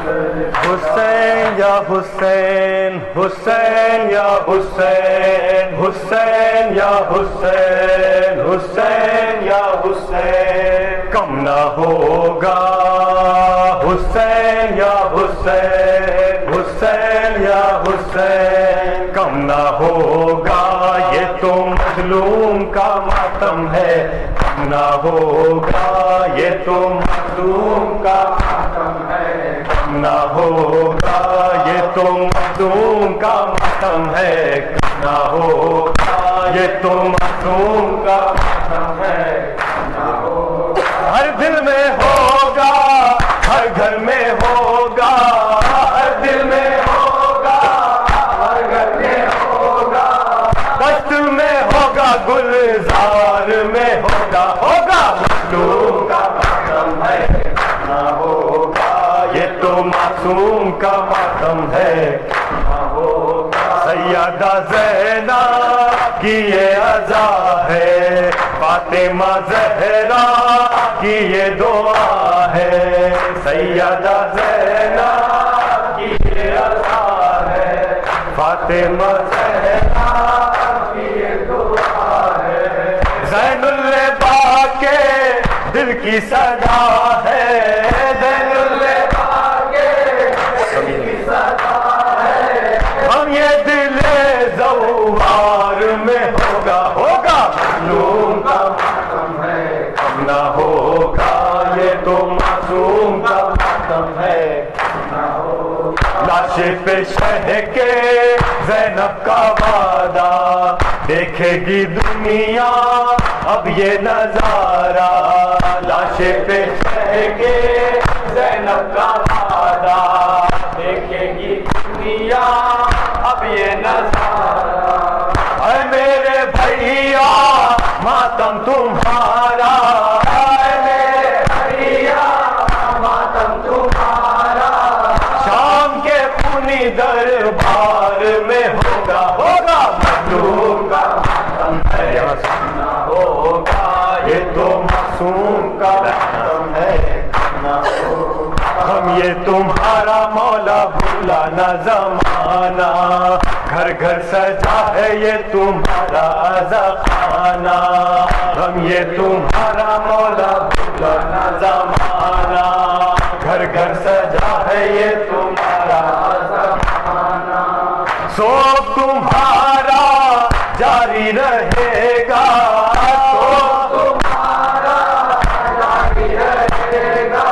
حسین یا حسین، حسین یا حسین، حسین یا حسین، حسین یا حسین، کم نہ ہوگا حسین یا حسین، حسین یا حسین، کم نہ ہوگا، یہ تو مظلوم کا ماتم ہے، کم نہ ہوگا، یہ تو مظلوم کا ماتم ہے، کم نہ ہوگا، یہ تو مظلوم کا ماتم ہے، کم نہ ہوگا، یہ تو مظلوم کا ماتم ہے، کم نہ ہوگا، ہر دل میں ہوگا، ہر گھر میں ہوگا، ہر دل میں ہوگا، ہر گھر میں ہوگا، دشت میں ہوگا، گلزار میں ہوگا، ہوگا مظلوم کا ماتم ہے، نہ ہوگا، یہ تو معصوم کا ماتم ہے، نہ ہوگا، سیدہ زینب کی یہ عزا ہے، فاطمہ زہرا کی یہ دعا ہے، سیدہ زینب کی یہ عزا ہے، فاطمہ زہرا کی یہ دعا ہے، زین العبا کے دل کی صدا ہے، زین العبا کے دل کی صدا ہے، ہم یہ دل زوار میں ہوگا، ہوگا مظلوم کا ماتم ہے، کم نہ ہوگا، یہ تو معصوم کا ماتم ہے، نہ ہوگا، لاش پہ شہ کے زینب کا وعدہ، دیکھے گی دنیا اب یہ نظارہ، لاش پہ شہ کے زینب کا وعدہ، دیکھے گی دنیا اب یہ نظارہ، اے میرے بھیا ماتم تمہارا، اے میرے بھیا ماتم تمہارا، شام کے خونی دربار میں ہوگا، ہوگا مظلوم کا ماتم ہے، نہ ہوگا، یہ تو معصوم کا ماتم ہے، نہ ہوگا، ہم یہ تمہارا مولا بھولا نہ زمانہ، گھر گھر سجا ہے یہ تمہارا عزا خانہ، ہم یہ تمہارا مولا بھولا نہ زمانہ، گھر گھر سجا ہے یہ تمہارا عزا خانہ، سوگ تمہارا جاری رہے گا، سوگ تمہارا جاری رہے گا،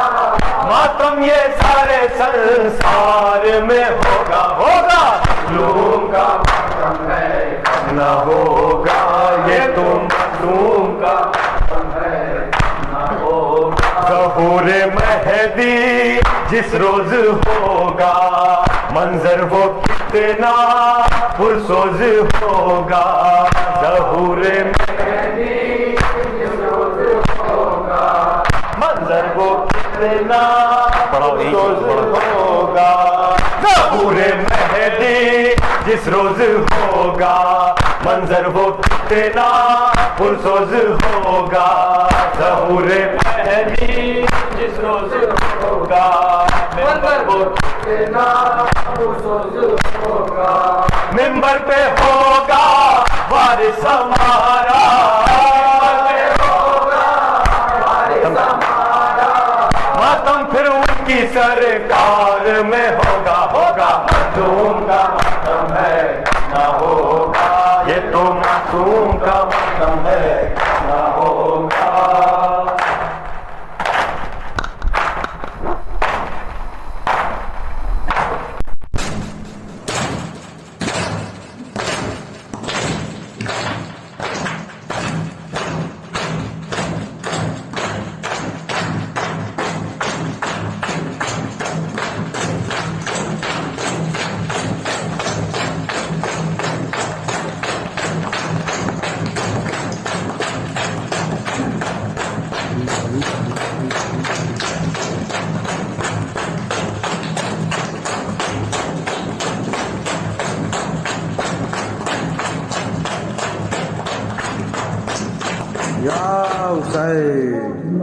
ماتم یہ سارے سنسار میں ہوگا، ہوگا مظلوم کا ماتم ہے، کم نہ ہوگا، یہ تو مظلوم کا ماتم ہے، نہ ہوگا، ظہور مہدی جس روز ہوگا، منظر وہ کتنا پرسوز ہوگا، ظہور مہدی جس روز ہوگا، منظر وہ کتنا پرسوز ہوگا، ظہور مہدی جس روز ہوگا، منظر وہ کتنا پرسوز ہوگا، ظہور مہدی جس روز ہوگا، منظر وہ کتنا پرسوز ہوگا، منبر پہ ہوگا وارث ہمارا، ماتم پھر ان کی سرکار میں ہوگا، ہوگا مظلوم کا ماتم ہے، نہ ہوگا، یہ تو معصوم کا ماتم ہے، نہ ہوگا، یا حسین